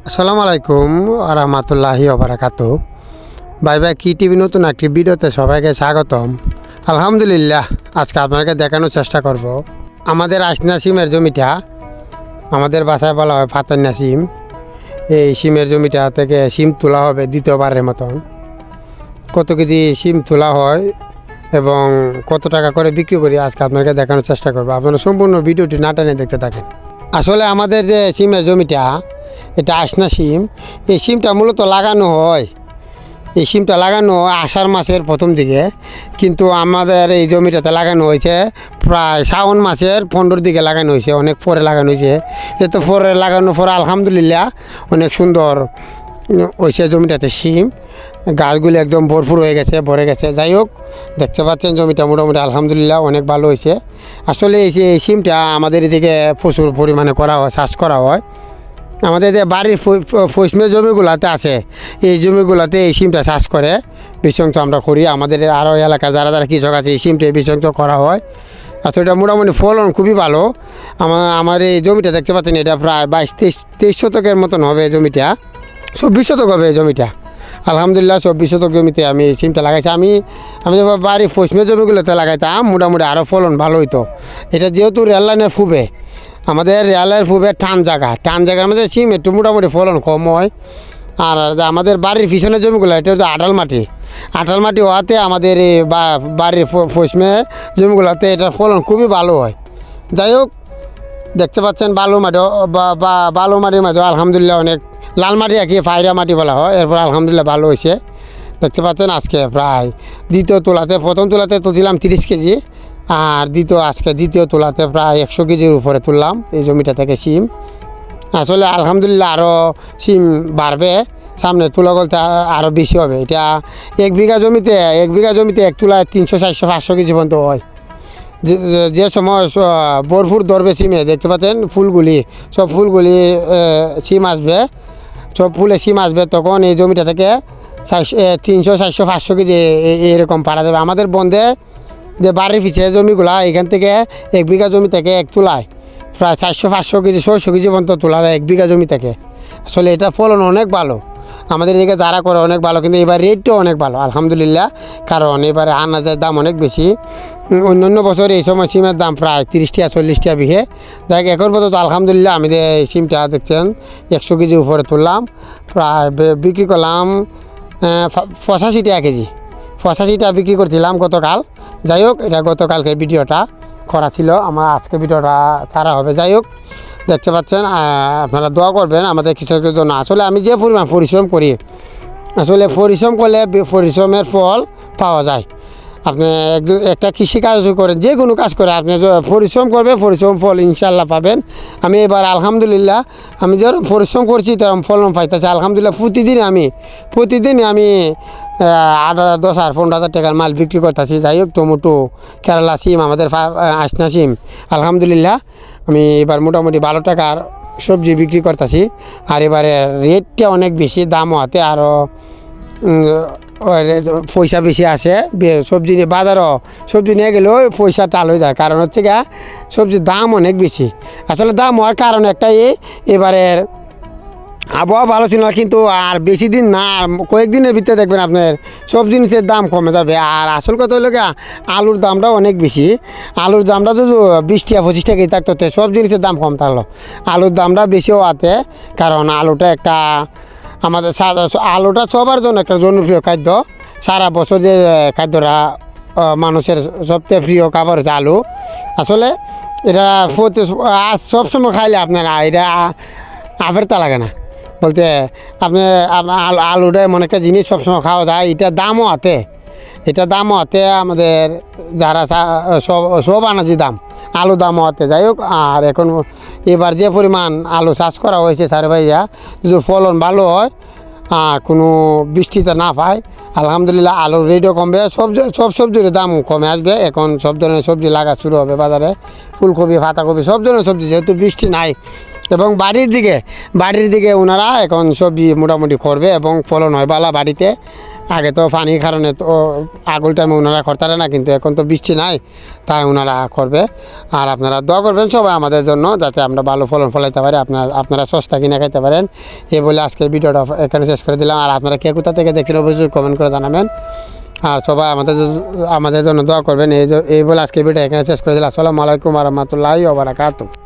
আসসালামু আলাইকুম রহমতুল্লাহি ওবারাকাতু। ভাই ভাই কি টিভি নতুন একটি ভিডিওতে সবাইকে স্বাগতম। আলহামদুলিল্লাহ, আজকে আপনাকে দেখানোর চেষ্টা করব আমাদের আসনা সিমের জমিটা। আমাদের বাসায় বলা হয় ফাতান্না সিম। এই সিমের জমিটা থেকে সিম তোলা হবে দ্বিতীয়বারের মতন। কত কেজি সিম তোলা হয় এবং কত টাকা করে বিক্রি করি আজকে আপনাকে দেখানোর চেষ্টা করবো। আপনারা সম্পূর্ণ ভিডিওটি না টেনে দেখতে থাকেন। আসলে আমাদের যে সিমের জমিটা, এটা আসনা সিম। এই সিমটা মূলত লাগানো হয়, এই সিমটা লাগানো হয় আষাঢ় মাসের প্রথম দিকে, কিন্তু আমাদের এই জমিটাতে লাগানো হয়েছে প্রায় শ্রাবণ মাসের 15 দিকে লাগানো হয়েছে, অনেক পরে লাগানো হয়েছে। এত পরে লাগানোর পরে আলহামদুলিল্লাহ অনেক সুন্দর হয়েছে জমিটাতে সিম। গাছগুলি একদম ভরপুর হয়ে গেছে, ভরে গেছে। যাই হোক, দেখতে পাচ্ছেন জমিটা মোটামুটি আলহামদুলিল্লাহ অনেক ভালো হয়েছে। আসলে এই সিমটা আমাদের এদিকে প্রচুর পরিমাণে করা হয়, চাষ করা হয়। আমাদের যে বাড়ির পশ্চিমের জমিগুলোতে আছে, এই জমিগুলোতে এই সিমটা চাষ করে বেশি অংশ আমরা করি। আমাদের আরও এলাকা যারা যারা কৃষক আছে এই সিমটা বেশি অংশ করা হয়। আসলে এটা মোটামুটি ফলন খুবই ভালো। আমার এই জমিটা দেখতে পাচ্ছেন, এটা প্রায় 22-23 শতকের মতন হবে জমিটা, 24 শতক হবে এই জমিটা। আলহামদুলিল্লাহ 24 শতক জমিতে আমি এই সিমটা লাগাইছি। আমি বাড়ির পশ্চিমের জমিগুলোতে লাগাইতাম, মোটামুটি আরও ফলন ভালো হইতো। এটা যেহেতু রেল লাইনের ফুবে, আমাদের রেলের ফুবে টান জায়গার মধ্যে সিম একটু মোটামুটি ফলন কম হয়। আর আমাদের বাড়ির পিছনের জমিগুলো এটা হচ্ছে আটাল মাটি হওয়াতে আমাদের এই বাড়ির পশ্চিমে জমিগুলোতে এটার ফলন খুবই ভালো হয়। যাই হোক, দেখতে পাচ্ছেন বালু মাটি বালু মাটির মাঝে আলহামদুলিল্লাহ অনেক লাল মাটি আর কি ফাইরা মাটি বলা হয়। এরপর আলহামদুলিল্লাহ ভালো হয়েছে। দেখতে পাচ্ছেন আজকে প্রায় দ্বিতীয় তোলাতে, প্রথম তোলাতে তো দিলাম 30 কেজি, আর আজকে দ্বিতীয় তোলাতে প্রায় 100 কেজির উপরে তুললাম এই জমিটা থেকে সিম। আসলে আলহামদুলিল্লাহ আরও সিম বাড়বে, সামনে তুলা বলতে আরও বেশি হবে। এটা এক বিঘা জমিতে এক তুলায় 300, 400, 500 কেজি পর্যন্ত হয়। যে সময় ভরপুর ধরবে সিমে, দেখতে পাচ্ছেন সব ফুলগুলি সিম আসবে, সব ফুলে সিম আসবে, তখন এই জমিটা থেকে 300, 400, 500 কেজি এরকম পারা যাবে। আমাদের বন্ধে যে বাড়ির পিছিয়ে জমিগুলা, এখান থেকে এক বিঘা জমি থেকে এক তুলায় প্রায় 400, 500 কেজি, 600 কেজি পর্যন্ত তোলা যায় এক বিঘা জমি থেকে। আসলে এটা ফলন অনেক ভালো, আমাদের এদিকে যারা করে অনেক ভালো, কিন্তু এবার রেটটাও অনেক ভালো আলহামদুলিল্লাহ। কারণ এবারে আনাজের দাম অনেক বেশি। অন্য বছর এই সময় সিমের দাম প্রায় 30 টাকা 40 টাকা বিঘে। যাই হোক, এখন পর্যন্ত আলহামদুলিল্লাহ আমি যে সিমটা দেখছেন 100 কেজি উপরে তুললাম, প্রায় বিক্রি করলাম 85 টাকা কেজি। 85 টাকা বিক্রি করছিলাম গতকাল। যাই হোক, এটা গতকালকের ভিডিওটা করা ছিল, আমার আজকে ভিডিওটা ছাড়া হবে। যাই হোক, দেখতে পাচ্ছেন, আপনারা দোয়া করবেন আমাদের কৃষকের জন্য। আসলে আমি যে পরিমাণ পরিশ্রম করি, আসলে পরিশ্রম করলে পরিশ্রমের ফল পাওয়া যায়। আপনি একটা কৃষিকাজ করেন, যে কোনো কাজ করে আপনি পরিশ্রম করবে, পরিশ্রম ফল ইনশাল্লাহ পাবেন। আমি এবার আলহামদুলিল্লাহ আমি যেরকম পরিশ্রম করছি তেরকম ফলন পাইতেছি আলহামদুলিল্লাহ। প্রতিদিন আমি 8,000, 10,000, 15,000 টাকার মাল বিক্রি করতেছি। যাই হোক, টমেটো, কেরালা সিম, আমাদের আসনা সিম, আলহামদুলিল্লাহ আমি এবার মোটামুটি 12 টাকার সবজি বিক্রি করতেছি। আর এবারে রেটটা অনেক বেশি, দামও হাতে আরও পয়সা বেশি আছে। সবজি নিয়ে বাজারও সবজি নিয়ে গেলেও পয়সা টাল হয়ে যায়, কারণ হচ্ছে গিয়ে সবজির দাম অনেক বেশি। আসলে দাম হওয়ার কারণ একটাই, এবারের আবহাওয়া ভালো ছিল না, কিন্তু আর বেশি দিন না, কয়েকদিনের ভিতরে দেখবেন আপনার সব জিনিসের দাম কমে যাবে। আর আসল কথা হলো গিয়ে আলুর দামটাও অনেক বেশি। আলুর দামটা যদি 20 টাকা 25 টাকাই থাকতো, সব জিনিসের দাম কম থাকলো। আলুর দামটা বেশি হওয়াতে, কারণ আলুটা একটা আমাদের আলুটা সবার জন্য একটা জনপ্রিয় খাদ্য। সারা বছর যে খাদ্যটা মানুষের সবচেয়ে প্রিয় খাবার হচ্ছে আলু। আসলে এটা সবসময় খাইলে আপনার এটা আফেরতা লাগে না বলতে, আপনি আলুটা এমন একটা জিনিস সবসময় খাওয়া যায়। এটা দামও হাতে আমাদের যারা সব আনাজি দাম, আলু দামও হাতে। যাই হোক, আর এখন এবার যে পরিমাণ আলু চাষ করা হয়েছে সারে ভাইয়া, যদি ফলন ভালো হয় আর কোনো বৃষ্টিতে না পায়, আলহামদুলিল্লাহ আলুর রেটও কমবে, সব সবজির দাম কমে আসবে। এখন সব ধরনের সবজি লাগা শুরু হবে বাজারে, ফুলকপি, পাতাকপি, সব ধরনের সবজি, যেহেতু বৃষ্টি নাই। এবং বাড়ির দিকে ওনারা এখন সবজি মোটামুটি করবে এবং ফলন হয় বালা বাড়িতে। আগে তো পানির কারণে তো আগুল টাইমে ওনারা করতারে না, কিন্তু এখন তো বৃষ্টি নাই, তাই ওনারা করবে। আর আপনারা দোয়া করবেন সবাই আমাদের জন্য, যাতে আমরা ভালো ফলন ফলাইতে পারি, আপনারা সস্তা কিনে খাইতে পারেন। এই বলে আজকের ভিডিওটা এখানে শেষ করে দিলাম। আর আপনারা কে কোথা থেকে দেখছেন অবশ্যই কমেন্ট করে জানাবেন। আর সবাই আমাদের জন্য দোয়া করবেন। এই বলে আজকের ভিডিও এখানে শেষ করে দিলাম। আসসালামু আলাইকুম ওয়া রাহমাতুল্লাহি ওয়া বারাকাতুহু।